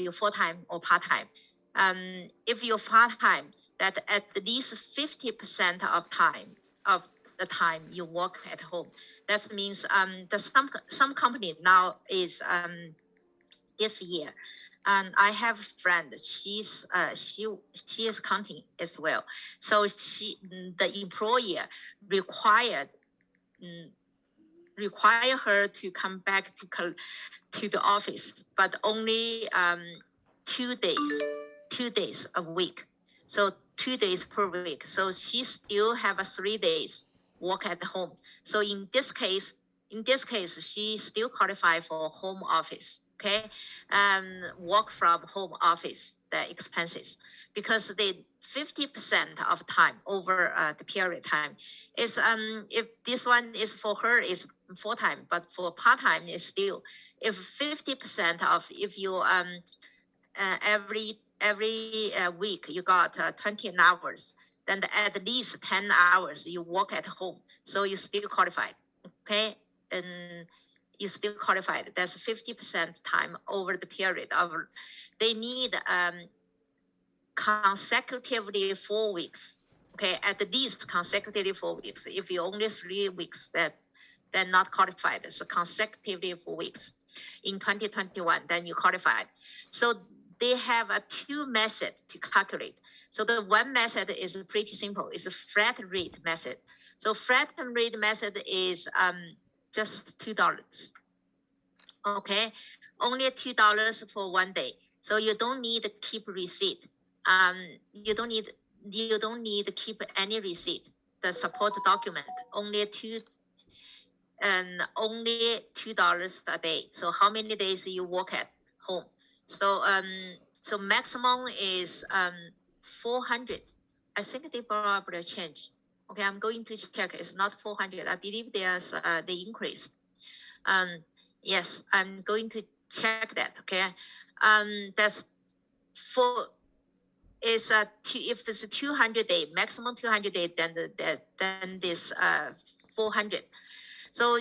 you're full-time or part-time. If you're part-time, that at least 50% of the time you work at home. That means some company now is this year. And I have a friend, she is counting as well. So the employer required her to come back to the office, but only 2 days a week. So 2 days per week. So she still have 3 days work at home. So in this case, she still qualify for home office. Okay, work from home office, the expenses, because the 50% of time over the period time is if this one is for her is full time, but for part time is still, if 50% of, if you every week you got 20 hours, then at least 10 hours you work at home, so you still qualified. Okay, and you still qualified. That's 50% time over the period of, they need consecutively 4 weeks. Okay, at least consecutively 4 weeks. If you only 3 weeks, that then not qualified. So consecutively 4 weeks in 2021, then you qualified. So they have a 2 method to calculate. So the one method is pretty simple. It's a flat rate method. So flat rate method is just $2. Okay, only $2 for 1 day. So you don't need to keep receipt. You don't need to keep any receipt. The support document only only $2 a day. So how many days you work at home? So so maximum is 400. I think they probably change. Okay, I'm going to check. It's not 400. I believe there's they increased. Yes, I'm going to check that. Okay, that's for, is if it's a 200 day, maximum 200 day, then this 400. So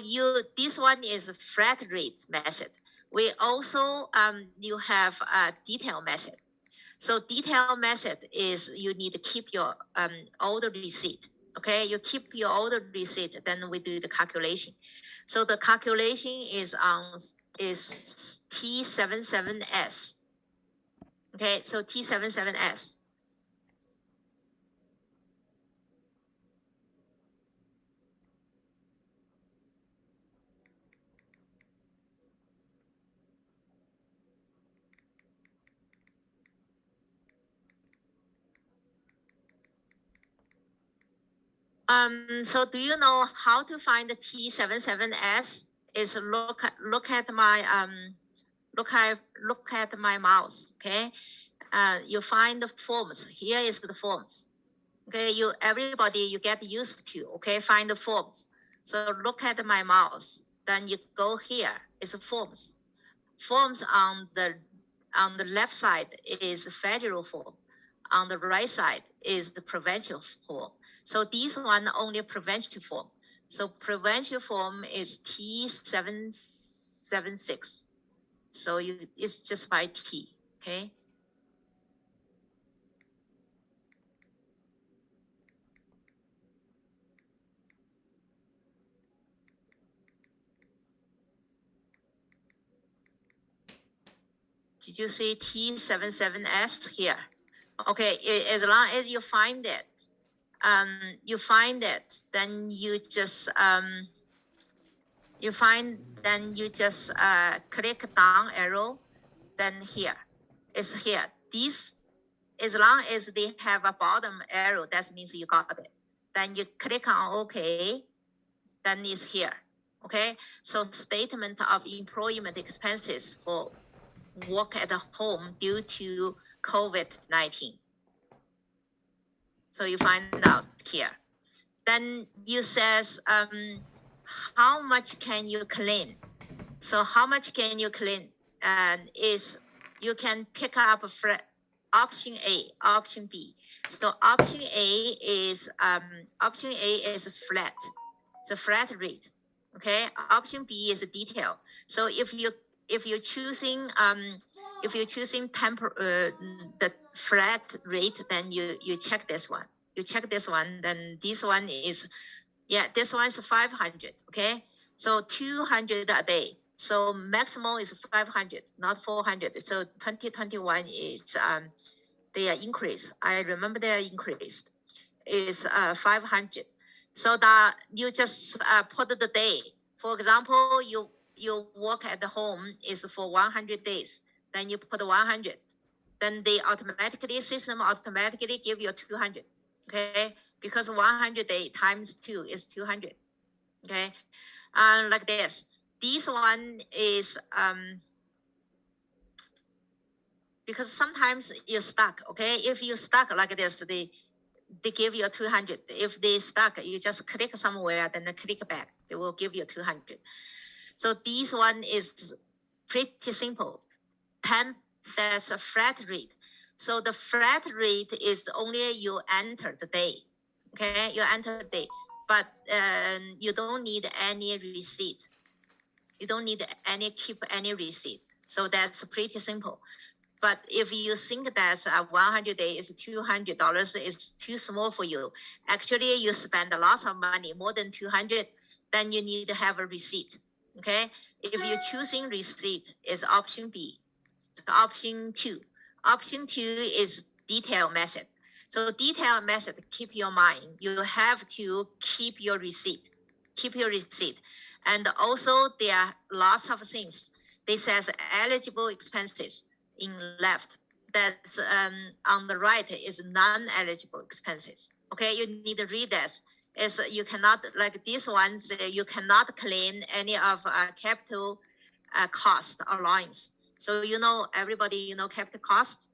this one is a flat rate method. We also you have a detail method. So detail method is you need to keep your order receipt. Okay, you keep your order receipt, then we do the calculation. So the calculation is T77S. Okay, so T77S. So do you know how to find the T77S? Is look at my look at my mouse. Okay, you find the forms. Here is the forms. Okay, everybody you get used to. Okay, find the forms. So look at my mouse. Then you go here. It's forms. Forms on the left side is federal form. On the right side is the provincial form. So this one only provincial form. So provincial form is T776. So it's just by T. Okay. Did you see T77S here? Okay, as long as you find it, then you just click down arrow, then here. It's here. This, as long as they have a bottom arrow, that means you got it. Then you click on OK, then it's here. Okay, so statement of employment expenses for work at home due to COVID-19. So you find out here. Then you says, how much can you claim? So how much can you claim? Is you can pick up option A, option B. So option A is flat. It's a flat rate. Okay. Option B is a detail. So if you're choosing If you're choosing the flat rate, then you check this one. You check this one, then this one is, yeah, this one is 500, okay? So 200 a day. So maximum is 500, not 400. So 2021 is, they are increased. I remember they are increased. Is 500. So that you just put the day. For example, you work at the home is for 100 days. Then you put 100. Then they automatically, system automatically give you 200. Okay, because 100 day times 2 is 200. Okay, like this. This one is because sometimes you're stuck. Okay, if you stuck like this, they give you 200. If they stuck, you just click somewhere, then click back. They will give you 200. So this one is pretty simple. 10, that's a flat rate. So the flat rate is only you enter the day. Okay, you enter the day, but you don't need any receipt. You don't need keep any receipt. So that's pretty simple. But if you think that 100 days is $200 is too small for you, actually you spend a lot of money, more than 200, then you need to have a receipt. Okay. If you're choosing receipt, is option B. Option 2. Option 2 is detailed method. So detailed method, keep your mind. You have to keep your receipt. Keep your receipt. And also there are lots of things. They says eligible expenses in left. That's on the right is non-eligible expenses. Okay, you need to read this. Is you cannot, like these ones, you cannot claim any of capital cost allowance. So everybody capital cost.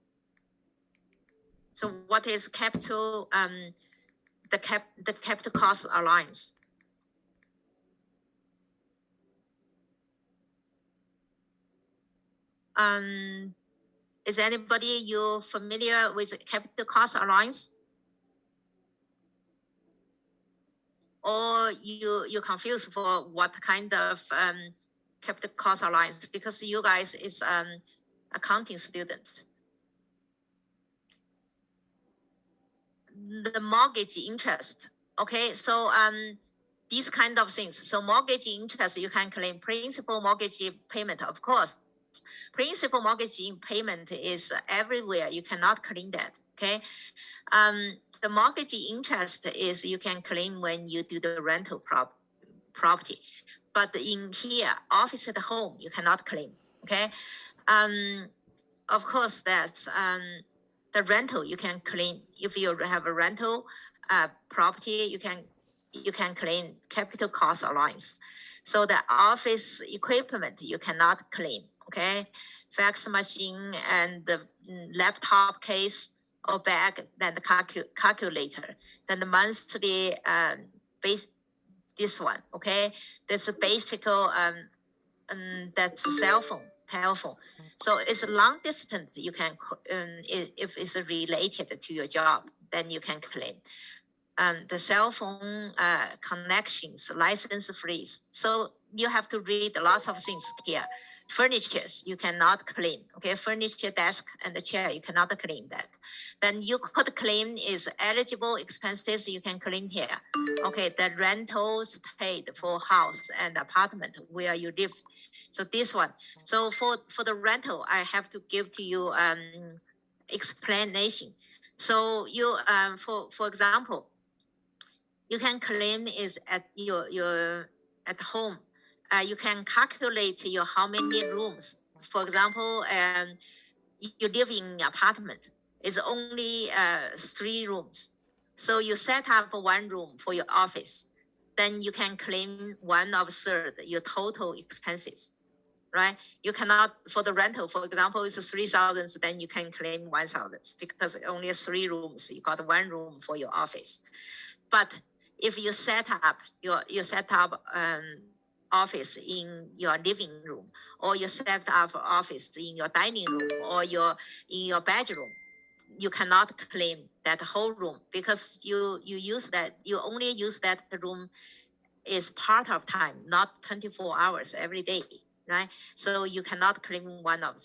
So what is capital the capital cost allowance? Is anybody you familiar with capital cost allowance? Or you confused for what kind of capital cost allowance, because you guys is accounting students. The mortgage interest. Okay, so these kind of things. So mortgage interest, you can claim principal mortgage payment, of course. Principal mortgage payment is everywhere. You cannot claim that. Okay. The mortgage interest is you can claim when you do the rental property, but in here, office at home, you cannot claim. Okay. Of course, that's the rental you can claim. If you have a rental property, you can claim capital cost allowance. So the office equipment you cannot claim. Okay, fax machine and the laptop case or bag, then the calculator, then the monthly base. This one, okay, that's a basic that's a cell phone, telephone. So it's a long distance. You can, if it's related to your job, then you can claim. The cell phone connections, license freeze. So you have to read lots of things here. Furnitures, you cannot claim. Okay, furniture, desk, and the chair, you cannot claim that. Then you could claim is eligible expenses, you can claim here. Okay, the rentals paid for house and apartment where you live. So this one. So for the rental, I have to give to you explanation. So you for example, you can claim is at your at home. You can calculate your how many rooms. For example, you live in an apartment. It's only 3 rooms. So you set up 1 room for your office. Then you can claim 1/3 your total expenses, right? You cannot, for the rental, for example, it's 3,000, then you can claim 1,000 because only 3 rooms. You got 1 room for your office. But if you set up office in your living room, or you set up office in your dining room, or in your bedroom, you cannot claim that whole room because you only use that room is part of time, not 24 hours every day, right? So you cannot claim one of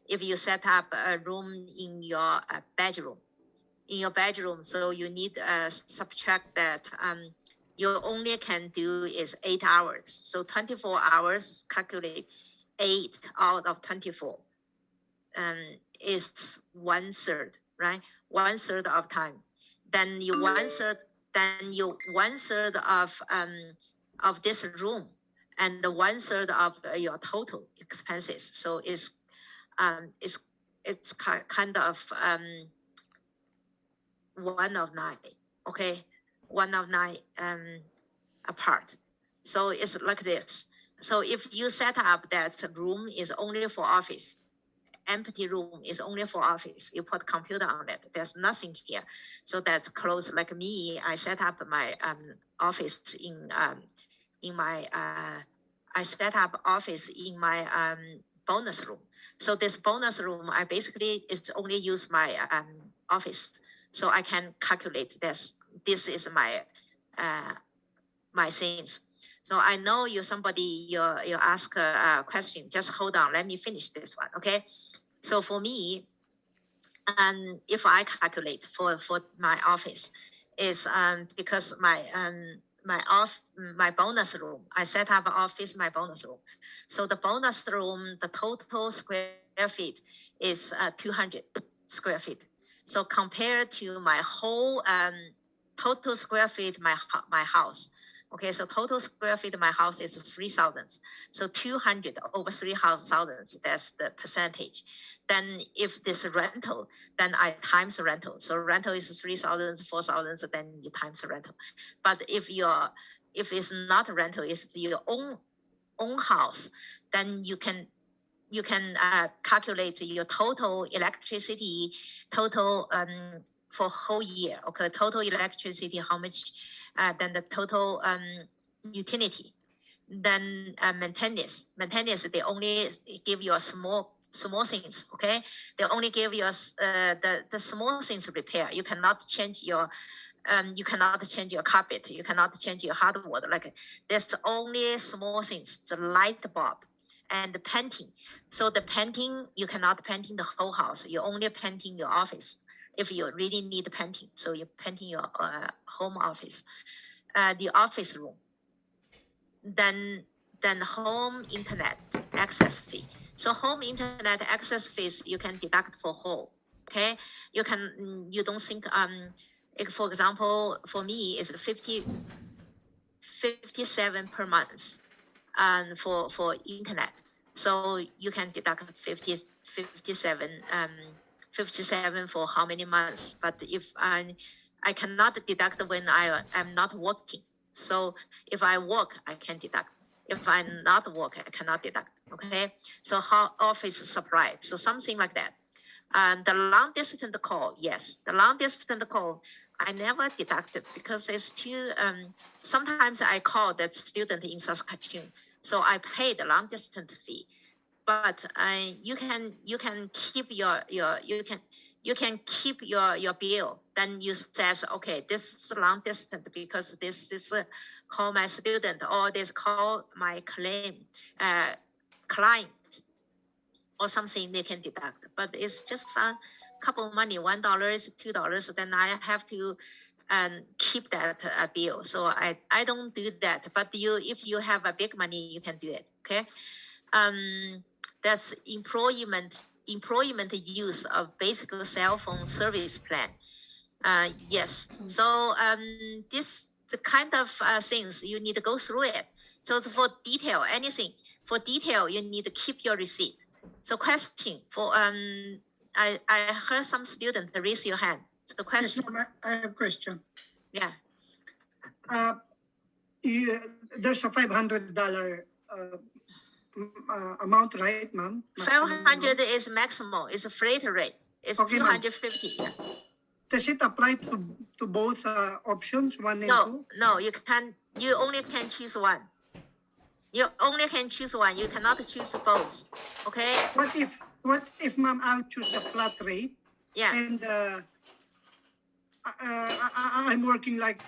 if you set up a room in your bedroom. In your bedroom, so you need subtract that. You only can do is 8 hours. So 24 hours, calculate 8 out of 24. Is 1/3, right? 1/3 of time. Then you 1/3. Then you 1/3 of this room, and the 1/3 of your total expenses. So it's kind of 1 of 9. Okay, 1 of 9 apart. So it's like this. So if you set up that room is only for office, empty room is only for office, you put computer on it, there's nothing here. So that's closed. Like me, I set up my office in my I set up office in my bonus room. So this bonus room, I basically it's only use my office. So I can calculate this. This is my my things. So I know you ask a question. Just hold on. Let me finish this one. Okay. So for me, if I calculate for my office, is because my bonus room, I set up office, my bonus room. So the bonus room, the total square feet is 200 square feet. So compared to my whole total square feet, my house. Okay, so total square feet of my house is 3,000. So 200 over 3,000, that's the percentage. Then if this rental, then I times rental. So rental is 3,000, 4,000, so then you times rental. But if it's not rental, it's your own house, then you can calculate your total electricity, total for whole year. Okay, total electricity, how much, then the total utility, then maintenance, they only give you a small things. Okay, they only give you the small things repair. You cannot change your carpet, you cannot change your hardwood. Like there's only small things, the light bulb and the painting. So the painting, you cannot painting the whole house, you only painting your office if you really need painting. So you're painting your home office, the office room. Then home internet access fee. So home internet access fees you can deduct for whole. Okay, you don't think for example, for me is 57 per month for internet. So you can deduct 57 for how many months. But if I cannot deduct when I am not working. So if I work, I can deduct. If I'm not work, I cannot deduct. Okay. So how office supply. So something like that. The long distance call, yes. The long distance call, I never deducted because it's too. Sometimes I call that student in Saskatchewan, so I pay the long distance fee. But you can keep your bill. Then you says, okay, this is long distance because this is call my student or this call my client or something they can deduct. But it's just a couple of money, $1, $2. Then I have to keep that bill. So I don't do that. But if you have a big money, you can do it. Okay. That's employment use of basic cell phone service plan. Yes. So this the kind of things you need to go through it. So for detail, anything for detail, you need to keep your receipt. So question for I heard some student raise your hand. So question. Yes, I have a question. Yeah. There's a $500 amount, right, ma'am? 500 is maximum. It's a flat rate. It's okay, 250. Yeah. Does it apply to both options, 1 and 2? No, you can. You only can choose one. You only can choose one. You cannot choose both. Okay. What if, ma'am, I'll choose the flat rate? Yeah. And I'm working like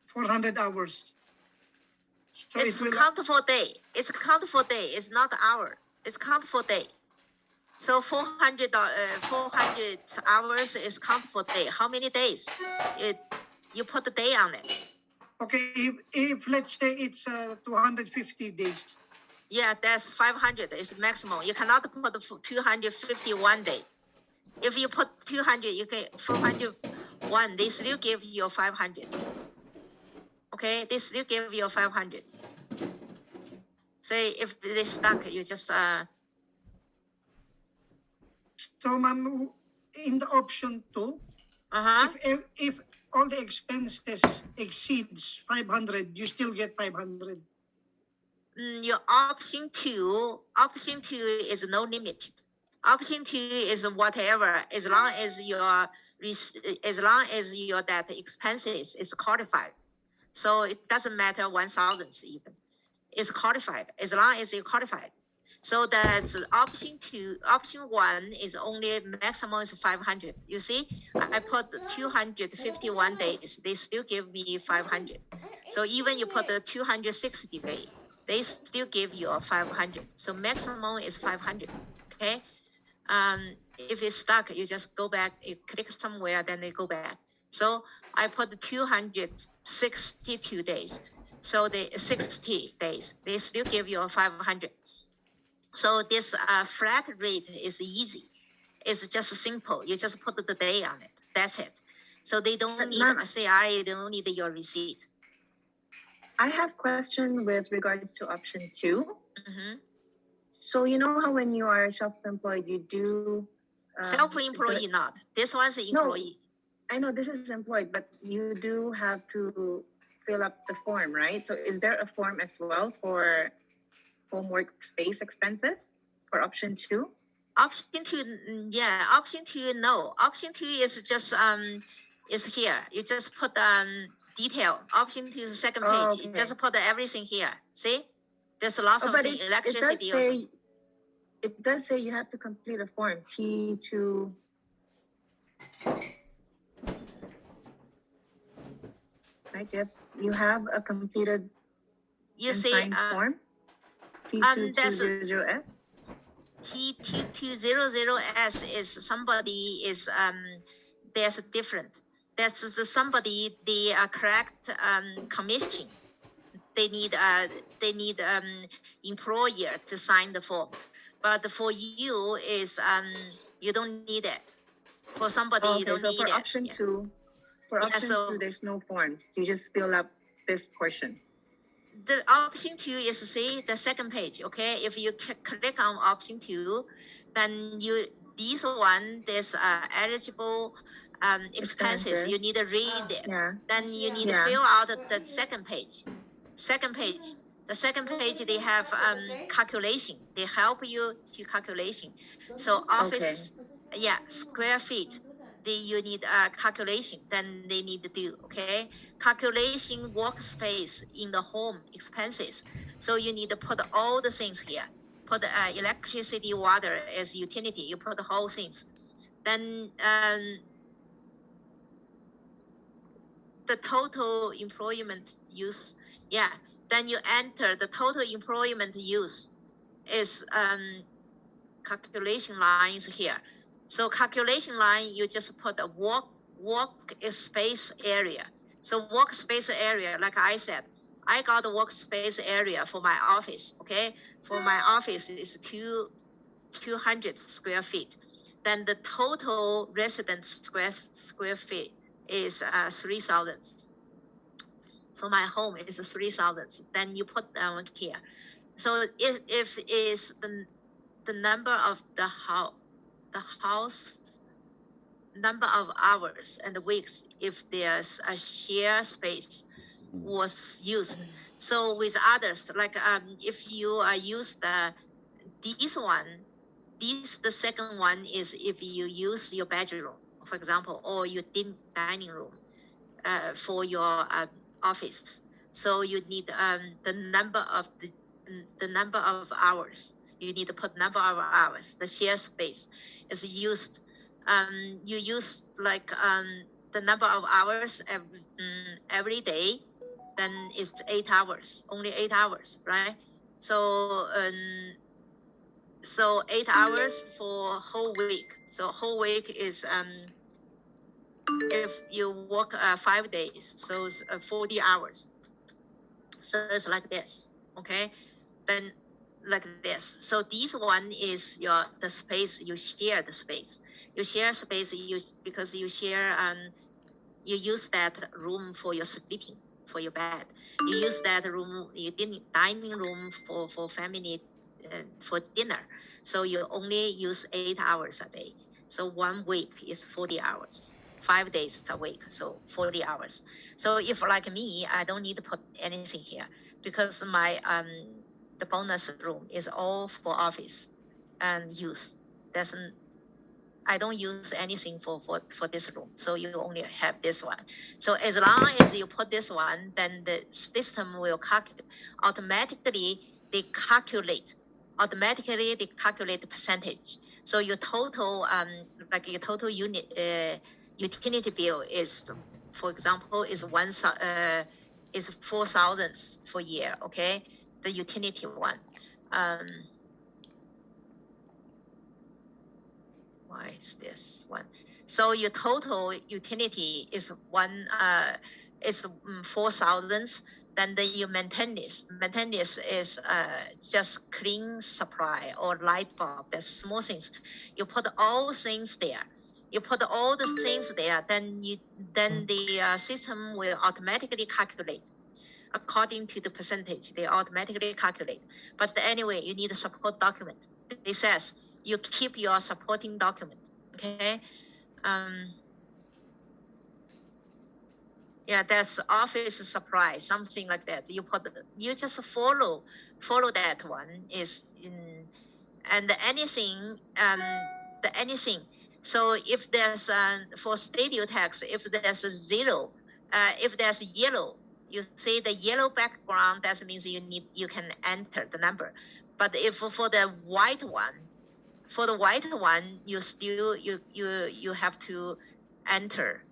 400 hours. So it's count for day. It's count for day. It's not hour. It's count for day. So 400 hours is count for day. How many days? You put the day on it. Okay, if let's say it's 250 days. Yeah, that's 500 is maximum. You cannot put 251 day. If you put 200, you get 401. They still give you 500. Okay, they still give you 500. So if they stuck, you just So, ma'am, in the option 2, uh-huh. if all the expenses exceeds 500, you still get 500. Your option two is no limit. Option 2 is whatever, as long as your that expenses is qualified. So it doesn't matter 1,000 even. It's qualified as long as you're qualified. So that's option 2. Option 1 is only maximum is 500. You see, I put 251 days. They still give me 500. So even you put the 260 day, they still give you a 500. So maximum is 500. Okay. If it's stuck, you just go back. You click somewhere, then they go back. So I put 262 days. So the 60 days, they still give you a 500. So this flat rate is easy. It's just simple. You just put the day on it. That's it. So they don't need a CRA. They don't need your receipt. I have question with regards to option 2. Mm-hmm. So you know how when you are self-employed, you do self-employed not. This one's employee. No, I know this is employed, but you do have to fill up the form, right? So is there a form as well for home workspace expenses for option 2? Option 2, yeah. Option 2, no. Option 2 is just is here. You just put detail. Option 2 is the second page. Okay. You just put everything here. See, there's lots of things. Electricity. It does say you have to complete a form T2. Right. You have a completed signed form T2200S. T2200S is somebody is there's different. That's the somebody the correct commission. They need employer to sign the form, but for you is you don't need it. For somebody you don't need for it. Option 2, for option 2, there's no forms. You just fill up this portion. The option 2 is see the second page. Okay, if you click on option 2, then this one there's eligible expenses. You need to read it. Yeah. Then you need to fill out the second page. The second page they have calculation. They help you to calculation. So office, square feet. You need a calculation. Then they need to do calculation workspace in the home expenses. So you need to put all the things here. Put electricity, water as utility. You put the whole things. Then the total employment use. Yeah. Then you enter the total employment use is calculation lines here. So calculation line, you just put a workspace area. So workspace area, like I said, I got a workspace area for my office. Okay, for my office is 200 square feet. Then the total resident square feet is 3,000. So my home is 3,000. Then you put down here. So if is the number of the house number of hours and weeks, if there's a share space was used. So with others, like if you use the second one is if you use your bedroom, for example, or your dining room for your office. So you need the number of hours. You need to put number of hours. The share space is used. You use like the number of hours every day. Then it's 8 hours. Only 8 hours, right? So So 8 hours for whole week. So whole week is if you work 5 days, so it's 40 hours. So it's like this, okay? Then like this. So this one is the space you share the space. You share space because you share you use that room for your sleeping, for your bed. You use that room, your dining room for family for dinner. So you only use 8 hours a day. So 1 week is 40 hours. 5 days a week, so 40 hours. So if like me, I don't need to put anything here because my the bonus room is all for office and use. Doesn't I don't use anything for this room. So you only have this one. So as long as you put this one, then the system will automatically automatically they calculate the percentage. So your total like your total unit utility bill is, for example, is 4,000 for year. Okay, the utility one. Why is this one? So your total utility is 4,000. Then your maintenance is just clean supply or light bulb. That's small things. You put all things there. You put all the things there, then the system will automatically calculate according to the percentage. They automatically calculate. But anyway, you need a support document. It says you keep your supporting document. Okay. Yeah, that's office supply, something like that. You just follow that one is in, and anything anything. So if there's for studio tax, if there's a zero, if there's yellow, you see the yellow background, that means you can enter the number. But if for the white one, you still you have to enter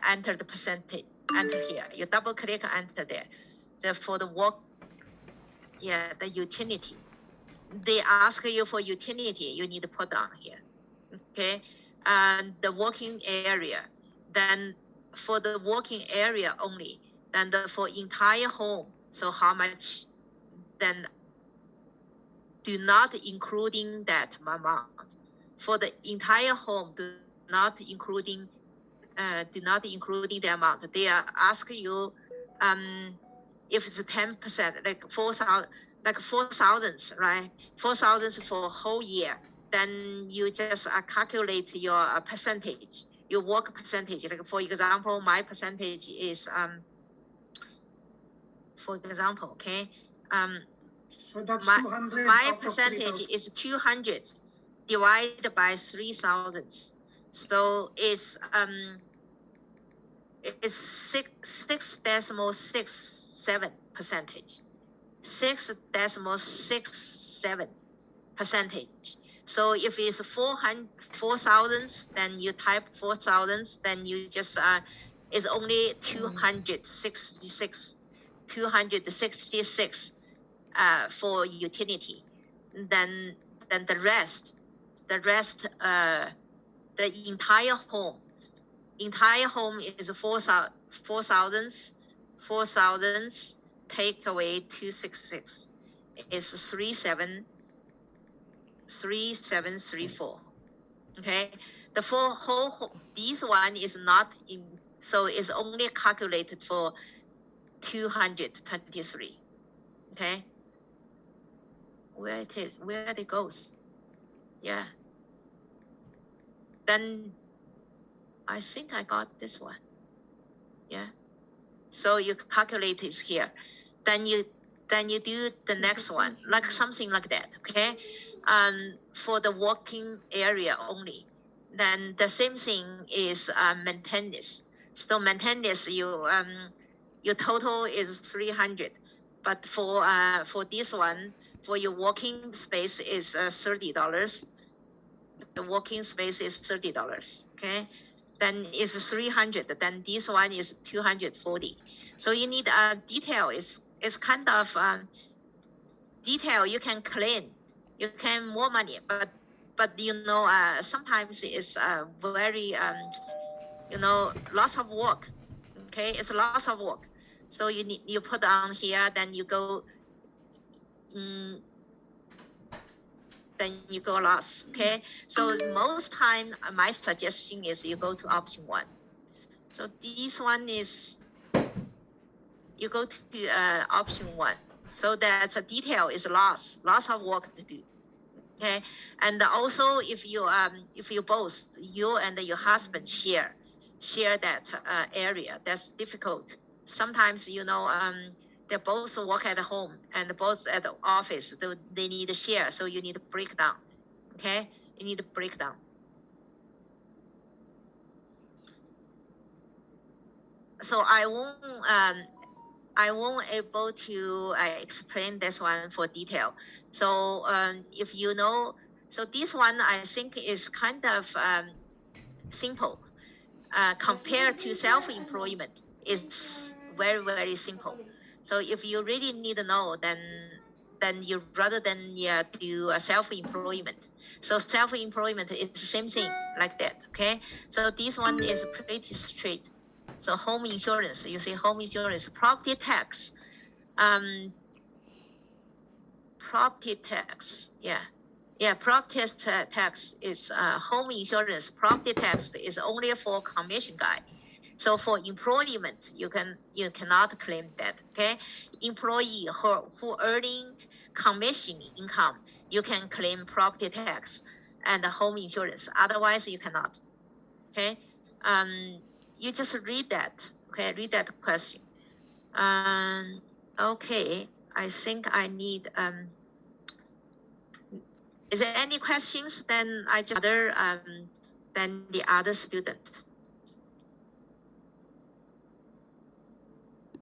enter the percentage, enter here. You double click, enter there. For the work, the utility. They ask you for utility, you need to put down here. Okay, and the working area. Then for the working area only, then for entire home. So how much? Then do not including that amount. For the entire home, do not including the amount. They are asking you if it's 10%, like 4,000, right? 4,000 for a whole year. Then you just calculate your percentage, your work percentage. Like for example, my percentage is for example, okay. So that's my 200 my out of percentage 3,000. is 200 divided by 3,000. So it's 6.67%. 6.67%. So if it's 4,000, then you type 4,000, then you just it's only 266 for utility. Then the rest the entire home is 4,000 take away 266 is 3734. Okay, the whole this one is not in, so it's only calculated for 223. Okay, where it goes. Yeah, then I think I got this one. Yeah, so you calculate it here, then you do the next one, like something like that. Okay, for the working area only, then the same thing is maintenance. So maintenance, your total is 300, but for this one, for your working space is $30. The working space is $30. Okay, then it's 300. Then this one is 240. So you need a detail. It's kind of detail you can clean. you can more money, but you know, sometimes it's very you know, lots of work. Okay, it's lots of work. So you put on here, then you go, then you go loss. Okay, so most time my suggestion is you go to option 1. So this one is you go to option 1. So that the detail is lots of work to do. Okay, and also if you both, you and your husband share that area, that's difficult. Sometimes, you know, they both work at home and both at the office, so they need to share, so you need to break down. Okay, you need to break down. So I won't able to explain this one for detail. So if you know, so this one I think is kind of simple. Compared to self-employment, it's very, very simple. So if you really need to know, then you rather than do a self-employment. So self-employment is the same thing like that. Okay. So this one is pretty straight. So home insurance, you see home insurance, property tax, property tax, property tax is home insurance. Property tax is only for commission guy. So for employment, you cannot claim that. Okay, employee who earning commission income, you can claim property tax and home insurance. Otherwise, you cannot. Okay, you just read that. Okay, read that question. Okay, I think I need is there any questions? Then I just other than the other student.